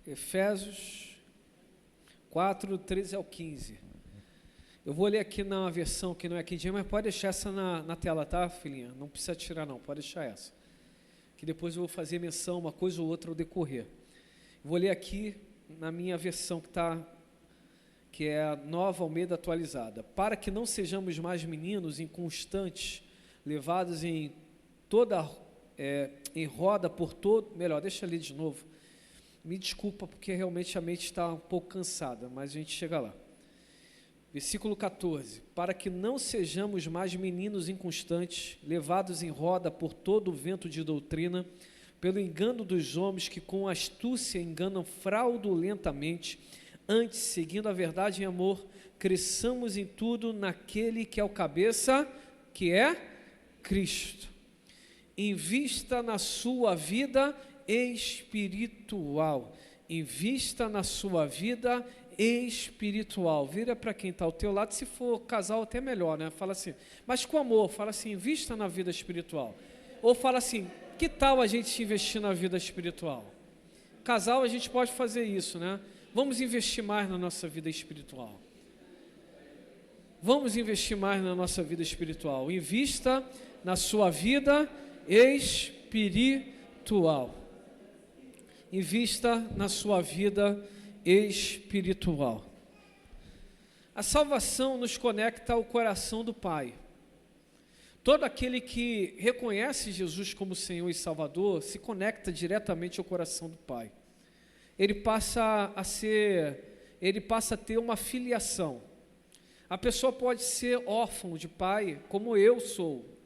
Efésios 4, 13 ao 15. Eu vou ler aqui na versão que não é King James, mas pode deixar essa na tela, tá, filhinha? Não precisa tirar não, pode deixar essa. Que depois eu vou fazer menção uma coisa ou outra ao decorrer. Eu vou ler aqui na minha versão que é a Nova Almeida atualizada. Para que não sejamos mais meninos inconstantes, levados em roda por todo... Melhor, deixa eu ler de novo. Me desculpa, porque realmente a mente está um pouco cansada, mas a gente chega lá. Versículo 14. Para que não sejamos mais meninos inconstantes, levados em roda por todo o vento de doutrina, pelo engano dos homens que com astúcia enganam fraudulentamente, antes, seguindo a verdade em amor, cresçamos em tudo naquele que é o cabeça, que é Cristo. Invista na sua vida espiritual. Invista na sua vida espiritual. Vira para quem está ao teu lado, se for casal até melhor, né? Fala assim, mas com amor, fala assim, invista na vida espiritual. Ou fala assim, que tal a gente investir na vida espiritual? Casal, a gente pode fazer isso, né? Vamos investir mais na nossa vida espiritual. Vamos investir mais na nossa vida espiritual. Invista na sua vida espiritual. Invista na sua vida espiritual. A salvação nos conecta ao coração do Pai. Todo aquele que reconhece Jesus como Senhor e Salvador se conecta diretamente ao coração do Pai. Ele passa a ter uma filiação. A pessoa pode ser órfão de pai, como eu sou.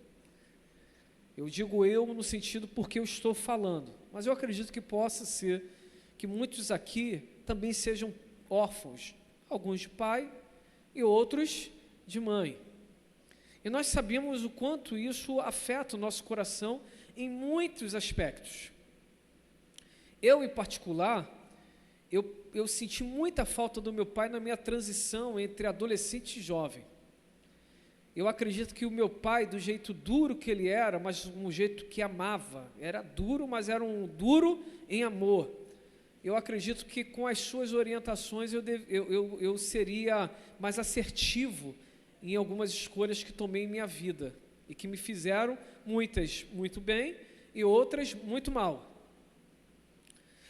Eu digo eu no sentido porque eu estou falando, mas eu acredito que possa ser que muitos aqui também sejam órfãos, alguns de pai e outros de mãe. E nós sabemos o quanto isso afeta o nosso coração em muitos aspectos. Eu, em particular, eu senti muita falta do meu pai na minha transição entre adolescente e jovem. Eu acredito que o meu pai, do jeito duro que ele era, mas um jeito que amava, era duro, mas era um duro em amor. Eu acredito que com as suas orientações eu seria mais assertivo em algumas escolhas que tomei em minha vida e que me fizeram muitas muito bem e outras muito mal.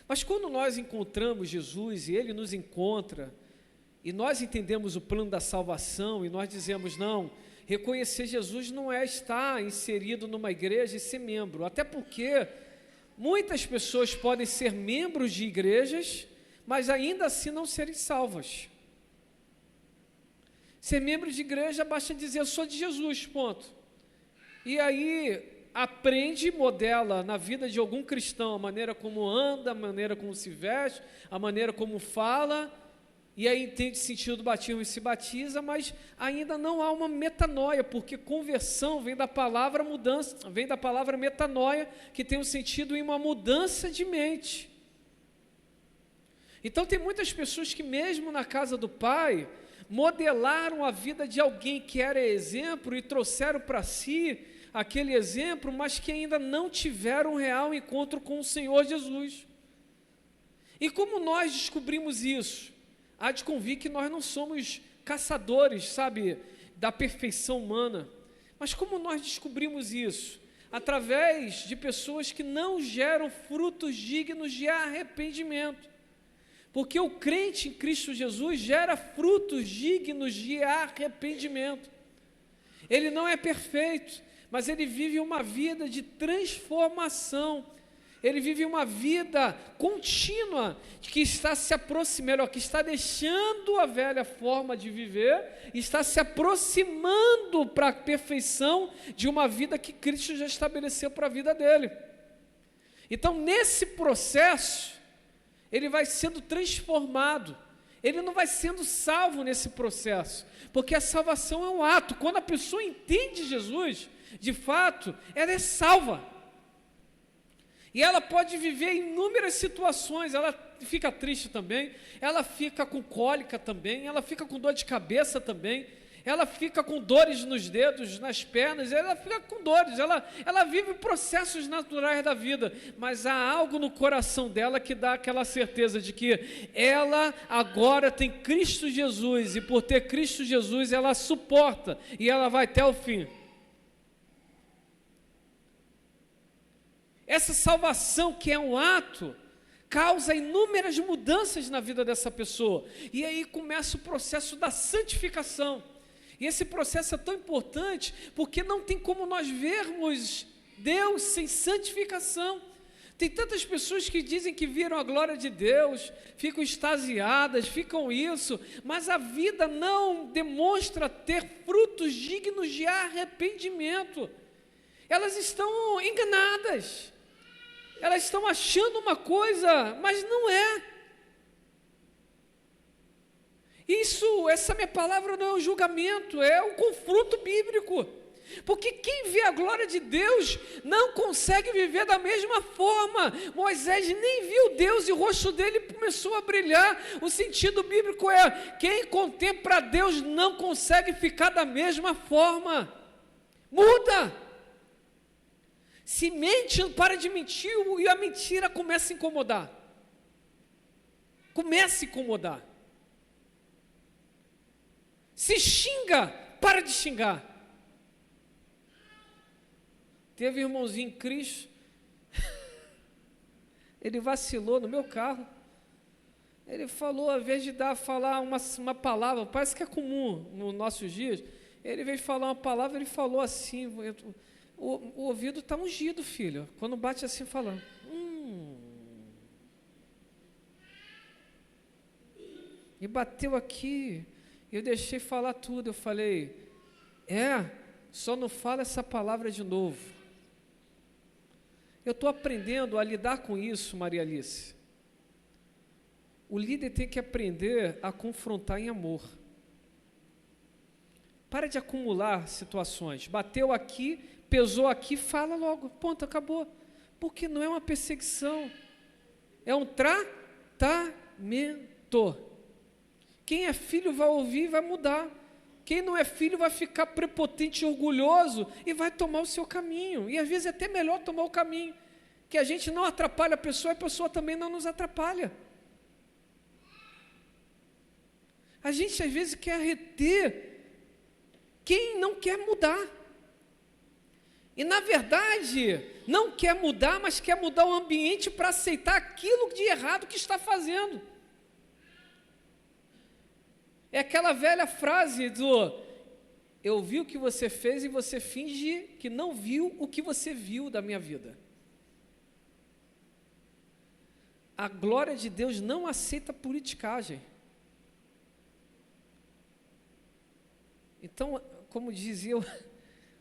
Mas quando nós encontramos Jesus e Ele nos encontra, e nós entendemos o plano da salvação, e nós dizemos, não, reconhecer Jesus não é estar inserido numa igreja e ser membro, até porque muitas pessoas podem ser membros de igrejas, mas ainda assim não serem salvas. Ser membro de igreja basta dizer, eu sou de Jesus, ponto. E aí aprende e modela na vida de algum cristão a maneira como anda, a maneira como se veste, a maneira como fala, e aí entende o sentido do batismo e se batiza, mas ainda não há uma metanoia, porque conversão vem da palavra mudança, vem da palavra metanoia, que tem um sentido em uma mudança de mente. Então tem muitas pessoas que mesmo na casa do Pai, modelaram a vida de alguém que era exemplo e trouxeram para si aquele exemplo, mas que ainda não tiveram um real encontro com o Senhor Jesus. E como nós descobrimos isso? Há de convir que nós não somos caçadores, sabe, da perfeição humana. Mas como nós descobrimos isso? Através de pessoas que não geram frutos dignos de arrependimento. Porque o crente em Cristo Jesus gera frutos dignos de arrependimento. Ele não é perfeito, mas ele vive uma vida de transformação. Ele vive uma vida contínua, que está se aproximando, que está deixando a velha forma de viver, está se aproximando para a perfeição de uma vida que Cristo já estabeleceu para a vida dele. Então, nesse processo, ele vai sendo transformado, ele não vai sendo salvo nesse processo, porque a salvação é um ato. Quando a pessoa entende Jesus, de fato, ela é salva. E ela pode viver inúmeras situações, ela fica triste também, ela fica com cólica também, ela fica com dor de cabeça também, ela fica com dores nos dedos, nas pernas, ela fica com dores, ela vive processos naturais da vida, mas há algo no coração dela que dá aquela certeza de que ela agora tem Cristo Jesus, e por ter Cristo Jesus, ela suporta, e ela vai até o fim. Essa salvação, que é um ato, causa inúmeras mudanças na vida dessa pessoa, e aí começa o processo da santificação. E esse processo é tão importante, porque não tem como nós vermos Deus sem santificação. Tem tantas pessoas que dizem que viram a glória de Deus, ficam extasiadas, ficam isso, mas a vida não demonstra ter frutos dignos de arrependimento. Elas estão enganadas, elas estão achando uma coisa, mas não é. Essa minha palavra não é um julgamento, é um confronto bíblico, porque quem vê a glória de Deus não consegue viver da mesma forma. Moisés nem viu Deus e o rosto dele começou a brilhar. O sentido bíblico é: quem contempla Deus não consegue ficar da mesma forma, muda. Se mente, para de mentir, e a mentira começa a incomodar, se xinga, para de xingar. Teve um irmãozinho em Cristo, ele vacilou no meu carro, ele falou, ao invés de falar uma palavra, parece que é comum nos nossos dias, ele veio falar uma palavra, ele falou assim, o ouvido está ungido, filho, quando bate assim falando, e bateu aqui, eu deixei falar tudo, eu falei, só não fala essa palavra de novo. Eu estou aprendendo a lidar com isso, Maria Alice. O líder tem que aprender a confrontar em amor. Para de acumular situações, bateu aqui, pesou aqui, fala logo, ponto, acabou. Porque não é uma perseguição, é um tratamento. Quem é filho vai ouvir e vai mudar. Quem não é filho vai ficar prepotente e orgulhoso e vai tomar o seu caminho. E às vezes é até melhor tomar o caminho, que a gente não atrapalha a pessoa também não nos atrapalha. A gente às vezes quer reter quem não quer mudar. E na verdade, não quer mudar, mas quer mudar o ambiente para aceitar aquilo de errado que está fazendo. É aquela velha frase do: eu vi o que você fez e você finge que não viu o que você viu da minha vida. A glória de Deus não aceita politicagem. Então, como dizia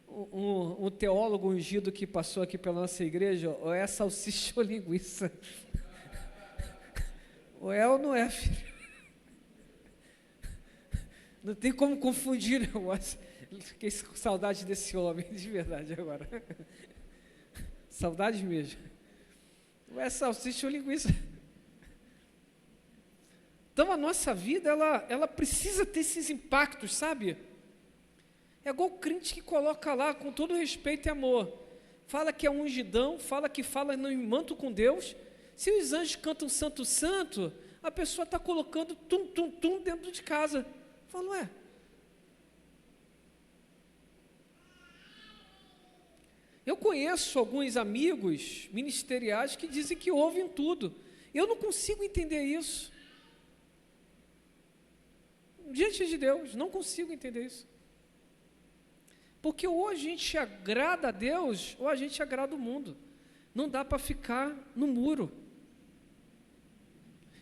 um teólogo ungido que passou aqui pela nossa igreja, ou é salsicha ou linguiça. Ou é ou não é, filho? Não tem como confundir, não. Fiquei com saudade desse homem, de verdade agora. Saudade mesmo. Ou é salsicha ou linguiça. Então a nossa vida, ela precisa ter esses impactos, sabe? É igual o crente que coloca lá, com todo respeito e amor, fala que é um ungidão, fala no manto com Deus. Se os anjos cantam santo, santo, a pessoa está colocando tum, tum, tum dentro de casa. Fala, eu conheço alguns amigos ministeriais que dizem que ouvem tudo. Eu não consigo entender isso. Diante de Deus, não consigo entender isso. Porque ou a gente agrada a Deus, ou a gente agrada o mundo. Não dá para ficar no muro.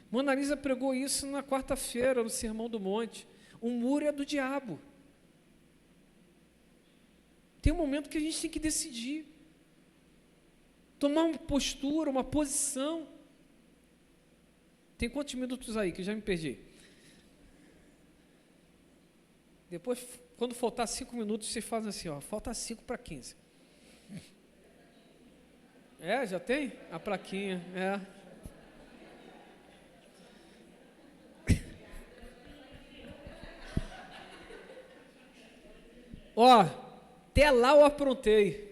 Mona Lisa pregou isso na quarta-feira, no Sermão do Monte. O muro é do diabo. Tem um momento que a gente tem que decidir. Tomar uma postura, uma posição. Tem quantos minutos aí que eu já me perdi? Depois, quando faltar 5 minutos, vocês fazem assim, falta 5 para 15. Já tem? A plaquinha, Ó, até lá eu aprontei.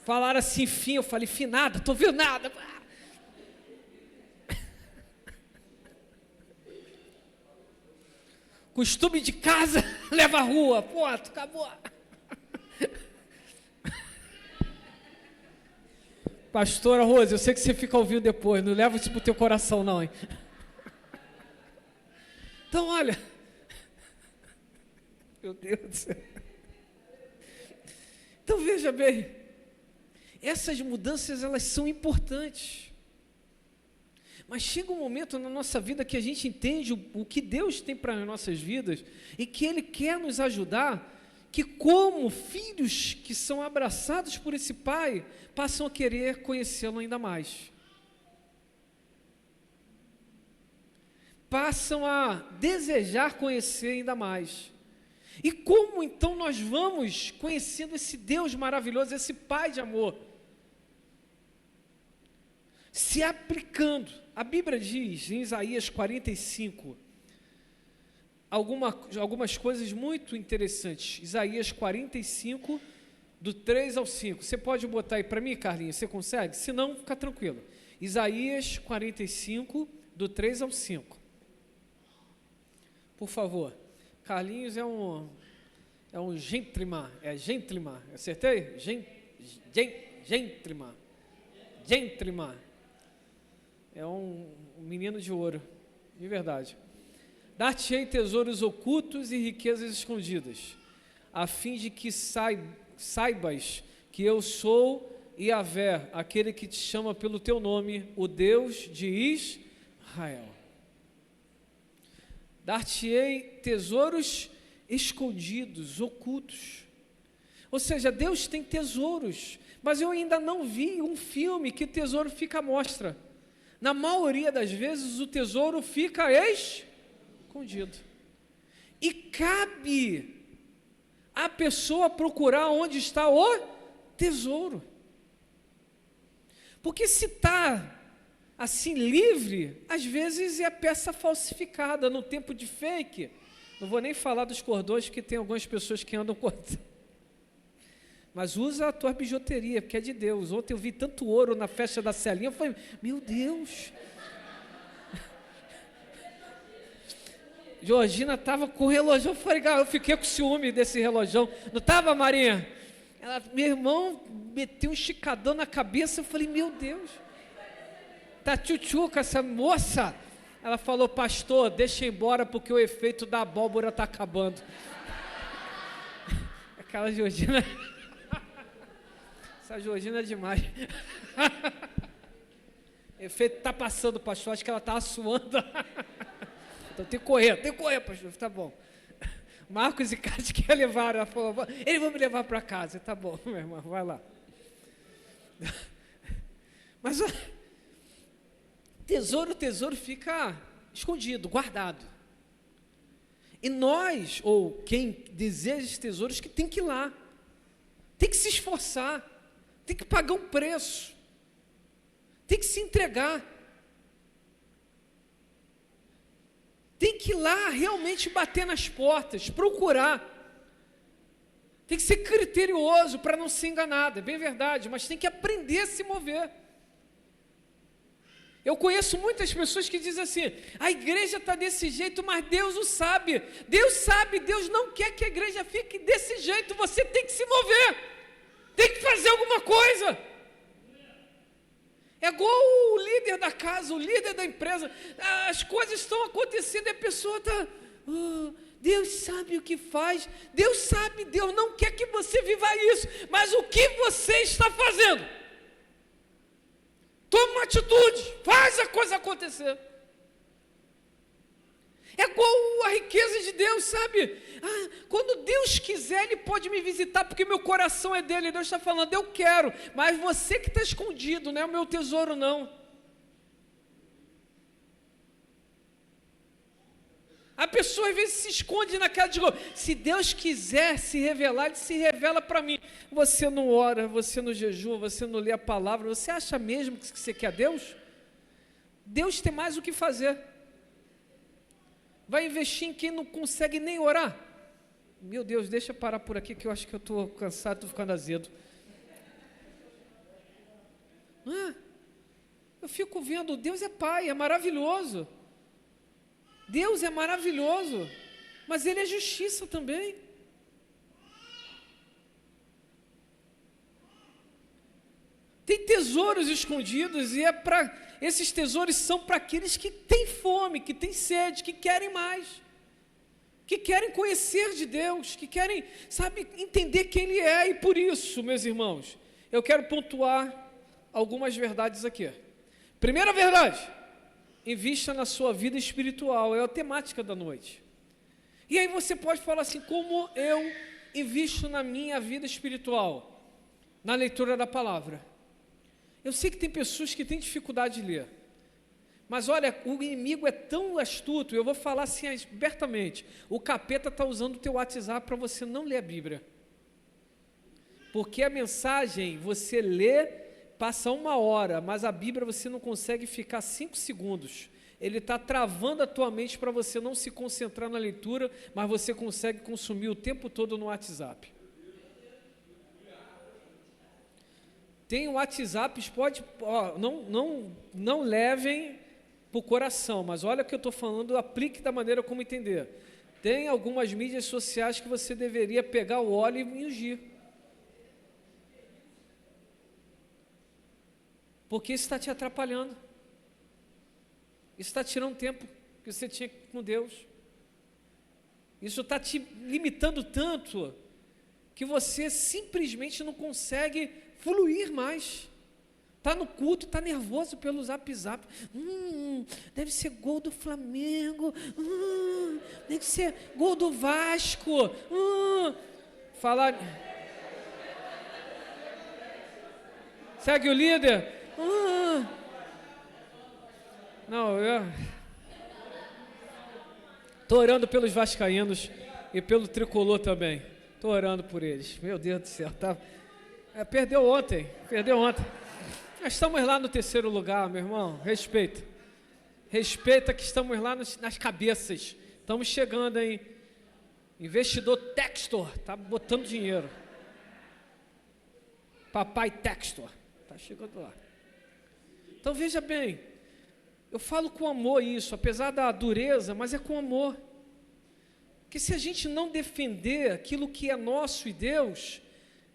Falaram assim, fim, eu falei, fim nada, tô vendo nada. Costume de casa, leva a rua. Pô, acabou. Pastora Rose, eu sei que você fica ouvindo depois, não leva isso pro teu coração não, hein? Então, olha. Meu Deus do céu. Então, veja bem. Essas mudanças, elas são importantes. Mas chega um momento na nossa vida que a gente entende o que Deus tem para as nossas vidas e que Ele quer nos ajudar, que como filhos que são abraçados por esse Pai, passam a querer conhecê-lo ainda mais. Passam a desejar conhecer ainda mais. E como então nós vamos conhecendo esse Deus maravilhoso, esse Pai de amor? Se aplicando. A Bíblia diz em Isaías 45, algumas coisas muito interessantes. Isaías 45, do 3 ao 5. Você pode botar aí para mim, Carlinhos? Você consegue? Se não, fica tranquilo. Isaías 45, do 3 ao 5. Por favor. Carlinhos é um gentleman. É gentleman. Acertei? Gentleman. Gentleman. É um menino de ouro. De verdade. Dar-te-ei tesouros ocultos e riquezas escondidas, a fim de que saibas que eu sou Yahvé, aquele que te chama pelo teu nome, o Deus de Israel. Dar-te-ei tesouros escondidos, ocultos. Ou seja, Deus tem tesouros, mas eu ainda não vi um filme que tesouro fica à mostra. Na maioria das vezes o tesouro fica escondido. E cabe a pessoa procurar onde está o tesouro. Porque se está assim livre, às vezes é peça falsificada no tempo de fake. Não vou nem falar dos cordões, porque tem algumas pessoas que andam cortando. Mas usa a tua bijuteria, porque é de Deus. Ontem eu vi tanto ouro na festa da Celinha, eu falei, meu Deus. Georgina estava com o relógio, eu falei, eu fiquei com ciúme desse relógio. Não estava, Marinha? Ela, meu irmão, meteu um esticadão na cabeça, eu falei, meu Deus. Tá tchutchuca essa moça. Ela falou, pastor, deixa embora porque o efeito da abóbora está acabando. Aquela Georgina... Essa Georgina é demais. O efeito está passando, pastor. Acho que ela está suando. Então tem que correr, pastor. Tá bom. Marcos e Cátia quer levar. Ela falou, eles vão me levar para casa. Tá bom, meu irmão, vai lá. Mas ó, tesouro fica escondido, guardado. E nós, ou quem deseja esses tesouros, que tem que ir lá. Tem que se esforçar. Tem que pagar um preço, tem que se entregar, tem que ir lá realmente bater nas portas, procurar, tem que ser criterioso para não ser enganado, é bem verdade, mas tem que aprender a se mover. Eu conheço muitas pessoas que dizem assim, a igreja está desse jeito, mas Deus o sabe, Deus não quer que a igreja fique desse jeito, você tem que se mover. Tem que fazer alguma coisa. É igual o líder da casa, o líder da empresa. As coisas estão acontecendo e a pessoa está... Deus sabe o que faz. Deus sabe, Deus não quer que você viva isso. Mas o que você está fazendo? Toma uma atitude. Faz a coisa acontecer. É igual a riqueza de Deus, sabe? Quando Deus quiser, Ele pode me visitar, porque meu coração é dele. Deus está falando, eu quero, mas você que está escondido, não é o meu tesouro, não. A pessoa às vezes se esconde naquela de se Deus quiser se revelar, Ele se revela para mim. Você não ora, você não jejua, você não lê a palavra, você acha mesmo que você quer Deus? Deus tem mais o que fazer. Vai investir em quem não consegue nem orar? Meu Deus, deixa eu parar por aqui que eu acho que eu estou cansado, estou ficando azedo. Eu fico vendo, Deus é Pai, é maravilhoso. Deus é maravilhoso, mas Ele é justiça também. Tem tesouros escondidos e esses tesouros são para aqueles que têm fome, que têm sede, que querem mais, que querem conhecer de Deus, que querem, entender quem Ele é. E por isso, meus irmãos, eu quero pontuar algumas verdades aqui. Primeira verdade: invista na sua vida espiritual, é a temática da noite. E aí você pode falar assim: como eu invisto na minha vida espiritual? Na leitura da palavra. Eu sei que tem pessoas que têm dificuldade de ler, mas olha, o inimigo é tão astuto, eu vou falar assim abertamente: o capeta está usando o teu WhatsApp para você não ler a Bíblia, porque a mensagem você lê, passa 1 hora, mas a Bíblia você não consegue ficar 5 segundos, ele está travando a tua mente para você não se concentrar na leitura, mas você consegue consumir o tempo todo no WhatsApp. Tem WhatsApp, não levem para o coração, mas olha o que eu estou falando, aplique da maneira como entender. Tem algumas mídias sociais que você deveria pegar o óleo e ungir, porque isso está te atrapalhando, isso está tirando tempo que você tinha com Deus, isso está te limitando tanto, que você simplesmente não consegue fluir mais. Está no culto, está nervoso pelo zap. Deve ser gol do Flamengo, deve ser gol do Vasco. Falar. Segue o líder. Não, eu estou orando pelos vascaínos e pelo tricolor também. Estou orando por eles. Meu Deus do céu, tá? Perdeu ontem. Nós estamos lá no 3º lugar, meu irmão. Respeita que estamos lá nas cabeças. Estamos chegando, hein? Investidor Textor está botando dinheiro. Papai Textor está chegando lá. Então veja bem, eu falo com amor isso, apesar da dureza, mas é com amor. Porque se a gente não defender aquilo que é nosso e Deus,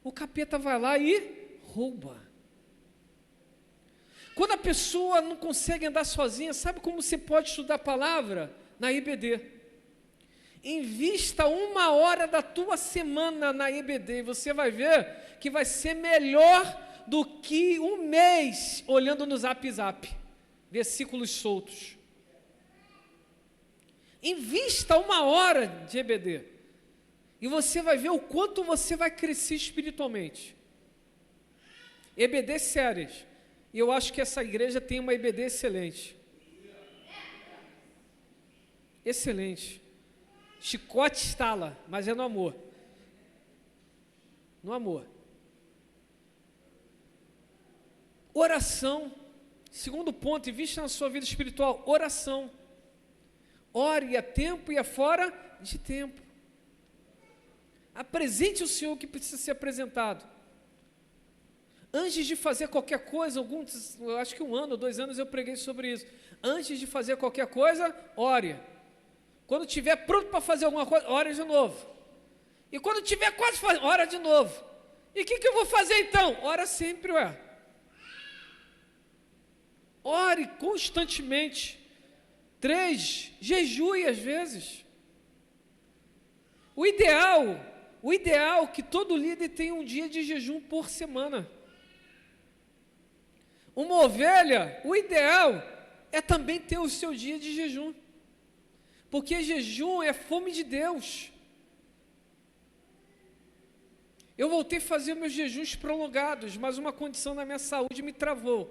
o capeta vai lá e rouba. Quando a pessoa não consegue andar sozinha, sabe como você pode estudar a palavra? Na IBD. Invista 1 hora da tua semana na IBD e você vai ver que vai ser melhor do que 1 mês olhando no Zap, versículos soltos. Invista 1 hora de EBD e você vai ver o quanto você vai crescer espiritualmente. EBD sérias. E eu acho que essa igreja tem uma EBD excelente. Excelente. Chicote estala, mas é no amor. No amor. Oração. Segundo ponto, invista na sua vida espiritual. Oração. Ore a tempo e a fora de tempo. Apresente o Senhor que precisa ser apresentado. Antes de fazer qualquer coisa, eu acho que 1 ano ou 2 anos eu preguei sobre isso. Antes de fazer qualquer coisa, ore. Quando estiver pronto para fazer alguma coisa, ore de novo. E quando estiver quase fazendo, ora de novo. E o que eu vou fazer então? Ora sempre, Ore constantemente. 3, jejue às vezes. O ideal é que todo líder tenha um dia de jejum por semana. Uma ovelha, o ideal é também ter o seu dia de jejum. Porque jejum é fome de Deus. Eu voltei a fazer meus jejuns prolongados, mas uma condição na minha saúde me travou.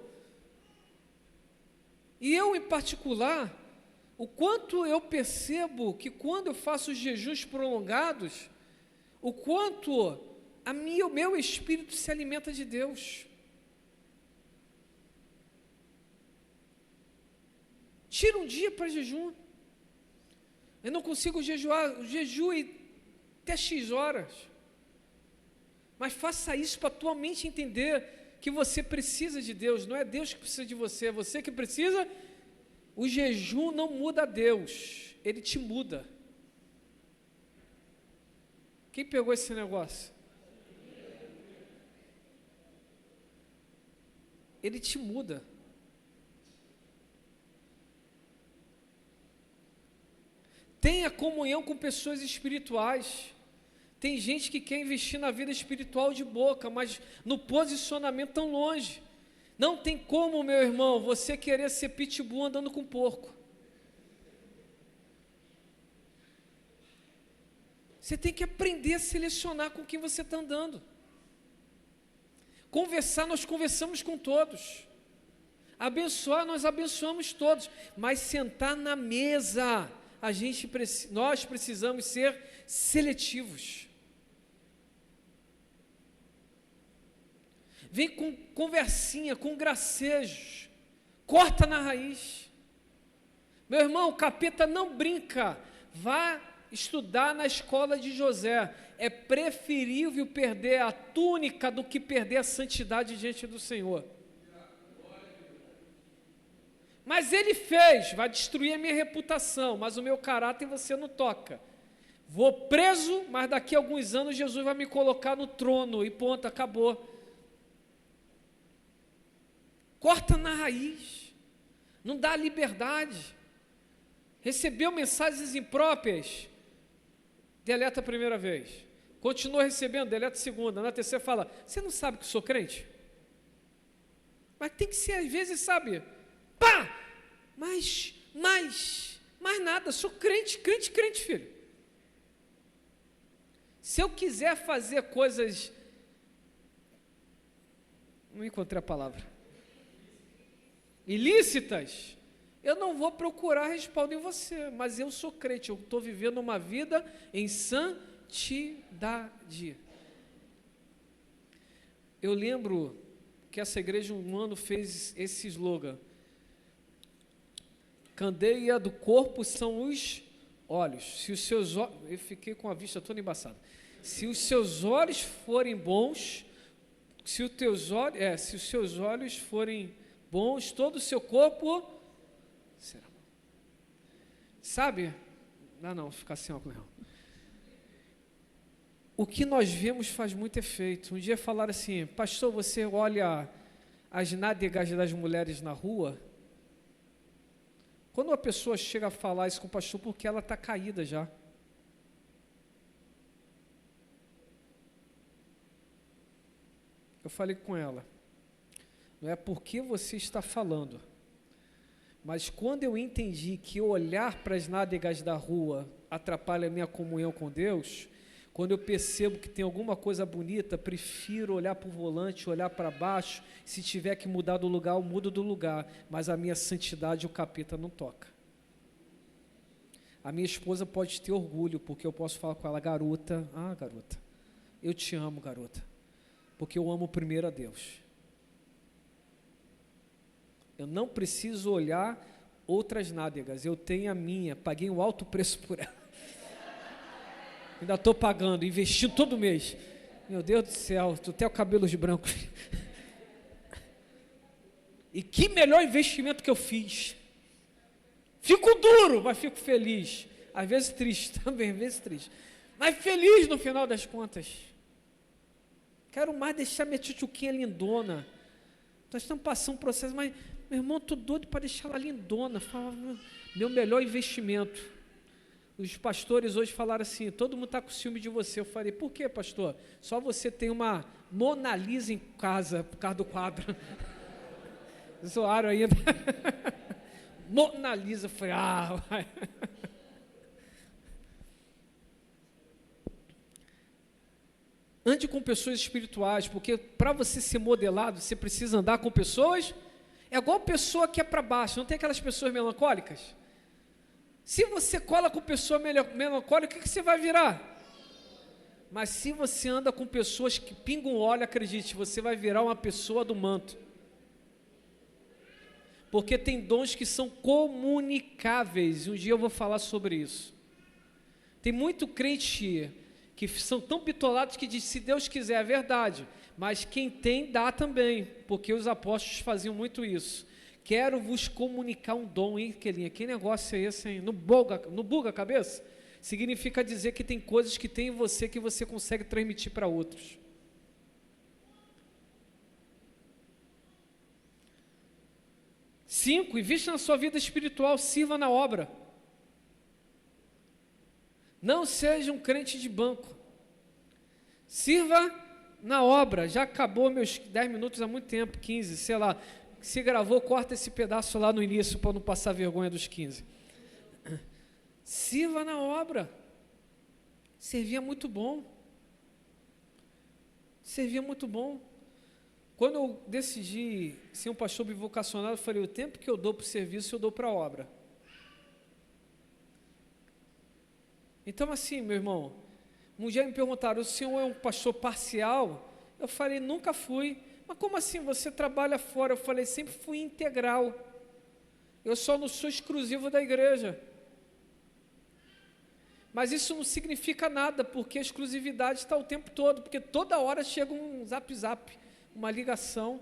E eu, em particular, o quanto eu percebo que quando eu faço jejuns prolongados, o quanto o meu espírito se alimenta de Deus. Tira um dia para jejum. Eu não consigo jejuar, jejue até X horas. Mas faça isso para a tua mente entender que você precisa de Deus, não é Deus que precisa de você, é você que precisa. O jejum não muda a Deus, ele te muda. Quem pegou esse negócio? Ele te muda. Tenha comunhão com pessoas espirituais. Tem gente que quer investir na vida espiritual de boca, mas no posicionamento tão longe. Não tem como, meu irmão, você querer ser pitbull andando com porco. Você tem que aprender a selecionar com quem você está andando. Conversar, nós conversamos com todos. Abençoar, nós abençoamos todos. Mas sentar na mesa, nós precisamos ser seletivos. Vem com conversinha, com gracejos, corta na raiz. Meu irmão, o capeta não brinca. Vá estudar na escola de José. É preferível perder a túnica do que perder a santidade diante do Senhor. Mas ele fez, vai destruir a minha reputação, mas o meu caráter você não toca. Vou preso, mas daqui a alguns anos Jesus vai me colocar no trono e ponto, acabou. Corta na raiz, não dá liberdade. Recebeu mensagens impróprias, deleta a primeira vez. Continua recebendo, deleta a segunda. Na terceira fala, você não sabe que eu sou crente? Mas tem que ser, às vezes, sabe? Pá! Mais nada, sou crente, filho. Se eu quiser fazer coisas, não encontrei a palavra, ilícitas, eu não vou procurar respaldo em você, mas eu sou crente, eu estou vivendo uma vida em santidade. Eu lembro que essa igreja um ano fez esse slogan: candeia do corpo são os olhos. Se os seus olhos, eu fiquei com a vista toda embaçada. Se os seus olhos forem bons, se os seus olhos forem bons, todo o seu corpo será bom. Sabe? Não, ficar sem óculos não. O que nós vemos faz muito efeito. Um dia falaram assim, pastor, você olha as nádegas das mulheres na rua? Quando uma pessoa chega a falar isso com o pastor, porque ela está caída já. Eu falei com ela, não é porque você está falando, mas quando eu entendi que olhar para as nádegas da rua atrapalha a minha comunhão com Deus, quando eu percebo que tem alguma coisa bonita, prefiro olhar para o volante, olhar para baixo. Se tiver que mudar do lugar, eu mudo do lugar, mas a minha santidade o capeta não toca. A minha esposa pode ter orgulho, porque eu posso falar com ela, garota, eu te amo, garota, porque eu amo primeiro a Deus. Eu não preciso olhar outras nádegas, eu tenho a minha, paguei um alto preço por ela. Ainda estou pagando, investindo todo mês. Meu Deus do céu, tu tem o cabelo de branco. E que melhor investimento que eu fiz. Fico duro, mas fico feliz. Às vezes triste também, às vezes triste. Mas feliz no final das contas. Quero mais deixar minha tchutchuquinha lindona. Nós estamos passando um processo, mas, meu irmão, estou doido para deixar ela lindona. Fala, meu melhor investimento. Os pastores hoje falaram assim, todo mundo está com ciúme de você. Eu falei, por quê, pastor? Só você tem uma Mona Lisa em casa, por causa do quadro. Zoaram ainda. Mona Lisa, eu falei, vai. Ande com pessoas espirituais, porque para você ser modelado, você precisa andar com pessoas, é igual pessoa que é para baixo, não tem aquelas pessoas melancólicas? Se você cola com pessoa melancólica, o que você vai virar? Mas se você anda com pessoas que pingam óleo, acredite, você vai virar uma pessoa do manto. Porque tem dons que são comunicáveis, um dia eu vou falar sobre isso. Tem muito crente que são tão bitolados que diz, se Deus quiser, é verdade, mas quem tem, dá também, porque os apóstolos faziam muito isso. Quero vos comunicar um dom, hein, Kelinha? Que negócio é esse, hein? No buga a cabeça? Significa dizer que tem coisas que tem em você que você consegue transmitir para outros. Cinco, invista na sua vida espiritual, sirva na obra. Não seja um crente de banco. Sirva na obra. Já acabou meus 10 minutos há muito tempo, 15, sei lá. Se gravou, corta esse pedaço lá no início para não passar vergonha dos 15. Sirva na obra. Servir é muito bom. Servir é muito bom. Quando eu decidi ser um pastor bivocacional, eu falei, o tempo que eu dou para o serviço, eu dou para a obra. Então, assim, meu irmão, um dia me perguntaram, o senhor é um pastor parcial? Eu falei, nunca fui. Mas como assim, você trabalha fora? Eu falei, sempre fui integral. Eu só não sou exclusivo da igreja. Mas isso não significa nada, porque a exclusividade está o tempo todo, porque toda hora chega um zap, uma ligação,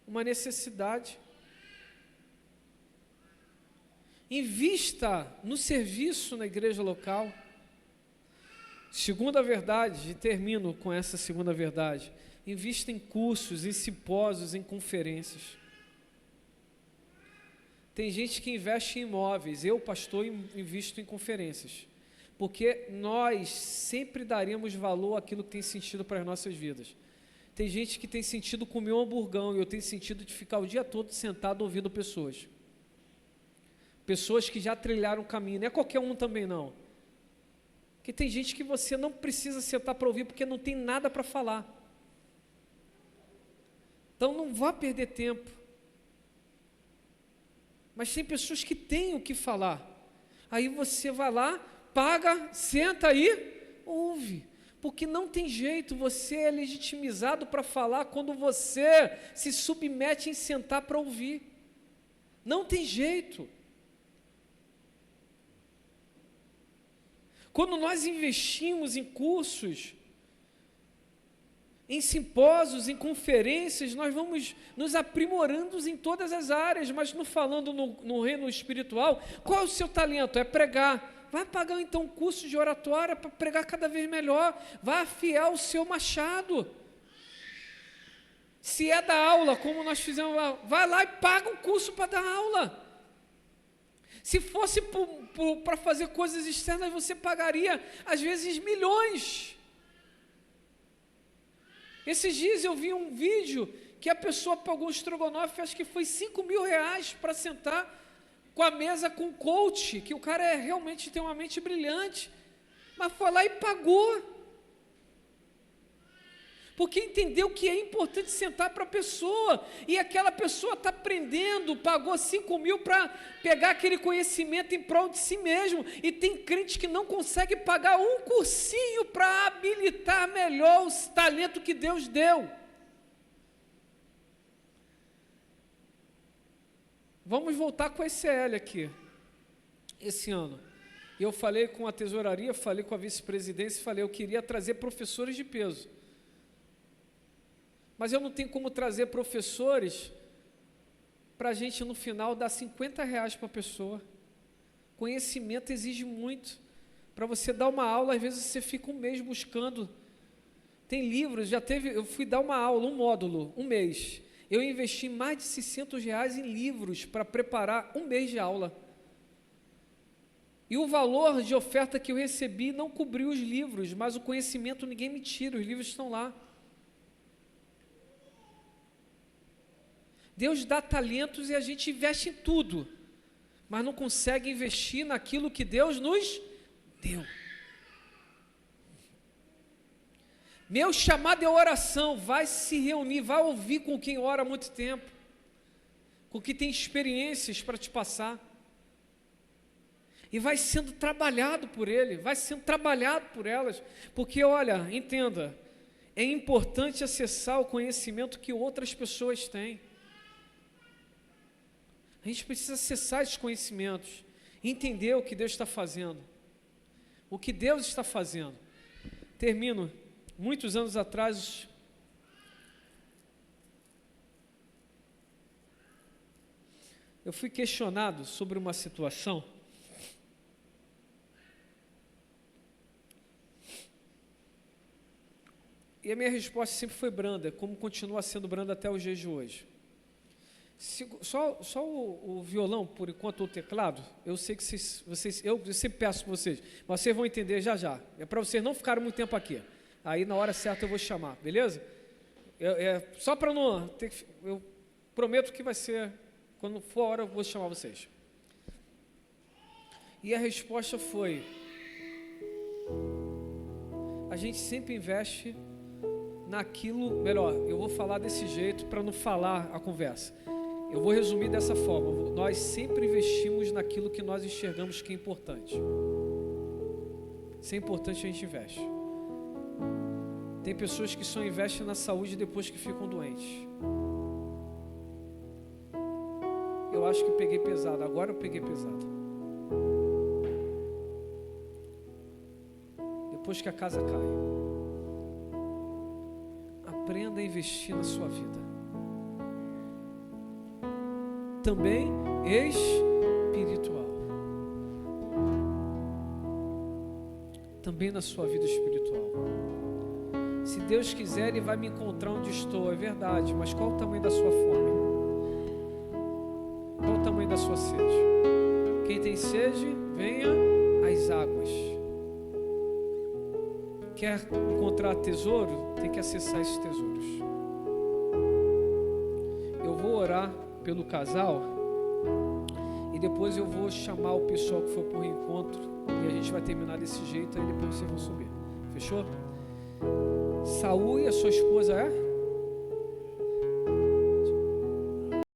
uma necessidade. Invista no serviço na igreja local. Segunda verdade, e termino com essa segunda verdade, invista em cursos, em simpósios, em conferências. Tem gente que investe em imóveis, eu, pastor, invisto em conferências, porque nós sempre daremos valor àquilo que tem sentido para as nossas vidas. Tem gente que tem sentido comer um hamburgão, e eu tenho sentido de ficar o dia todo sentado ouvindo pessoas. Pessoas que já trilharam o caminho, não é qualquer um também não. Porque tem gente que você não precisa sentar para ouvir, porque não tem nada para falar. Então não vá perder tempo. Mas tem pessoas que têm o que falar. Aí você vai lá, paga, senta aí, ouve. Porque não tem jeito, você é legitimizado para falar quando você se submete em sentar para ouvir. Não tem jeito. Quando nós investimos em cursos, em simpósios, em conferências, nós vamos nos aprimorando em todas as áreas, mas não falando no reino espiritual, qual é o seu talento? É pregar. Vai pagar então um curso de oratória para pregar cada vez melhor, vai afiar o seu machado. Se é da aula, como nós fizemos lá, vai lá e paga um curso para dar aula. Se fosse para fazer coisas externas, você pagaria, às vezes, milhões. Esses dias eu vi um vídeo que a pessoa pagou um estrogonofe, acho que foi R$5.000 para sentar com a mesa com o coach, que o cara realmente tem uma mente brilhante, mas foi lá e pagou. Porque entendeu que é importante sentar para a pessoa, e aquela pessoa está aprendendo, pagou 5 mil para pegar aquele conhecimento em prol de si mesmo, e tem crente que não consegue pagar um cursinho para habilitar melhor o talento que Deus deu. Vamos voltar com a ECL aqui, esse ano. Eu falei com a tesouraria, falei com a vice-presidência, falei, eu queria trazer professores de peso. Mas eu não tenho como trazer professores para a gente, no final, dar R$50 para a pessoa. Conhecimento exige muito. Para você dar uma aula, às vezes você fica um mês buscando. Tem livros, eu fui dar uma aula, um módulo, um mês. Eu investi mais de R$600 em livros para preparar um mês de aula. E o valor de oferta que eu recebi não cobriu os livros, mas o conhecimento ninguém me tira, os livros estão lá. Deus dá talentos e a gente investe em tudo, mas não consegue investir naquilo que Deus nos deu. Meu chamado é oração, vai se reunir, vai ouvir com quem ora há muito tempo, com quem tem experiências para te passar, e vai sendo trabalhado por ele, vai sendo trabalhado por elas, porque olha, entenda, é importante acessar o conhecimento que outras pessoas têm. A gente precisa acessar esses conhecimentos, entender o que Deus está fazendo, o que Deus está fazendo. Termino. Muitos anos atrás, eu fui questionado sobre uma situação e a minha resposta sempre foi branda, como continua sendo branda até os dias de hoje. Só o violão, por enquanto, ou o teclado, eu sei que eu sempre peço para vocês, mas vocês vão entender já já. É para vocês não ficarem muito tempo aqui. Aí na hora certa eu vou chamar, beleza? Só para não ter que, eu prometo que vai ser, quando for a hora eu vou chamar vocês. E a resposta foi: a gente sempre investe naquilo, melhor, eu vou falar desse jeito para não falar a conversa. Eu vou resumir dessa forma: nós sempre investimos naquilo que nós enxergamos que é importante. Se é importante, a gente investe. Tem pessoas que só investem na saúde depois que ficam doentes. Eu acho que peguei pesado, agora eu peguei pesado. Depois que a casa cai. Aprenda a investir na sua vida. Também espiritual. Também na sua vida espiritual. Se Deus quiser, Ele vai me encontrar onde estou, é verdade, mas qual o tamanho da sua fome? Qual o tamanho da sua sede? Quem tem sede, venha às águas. Quer encontrar tesouro? Tem que acessar esses tesouros. Eu vou orar pelo casal e depois eu vou chamar o pessoal que for por encontro e a gente vai terminar desse jeito, aí depois vocês vão subir. Fechou? Saul e a sua esposa é?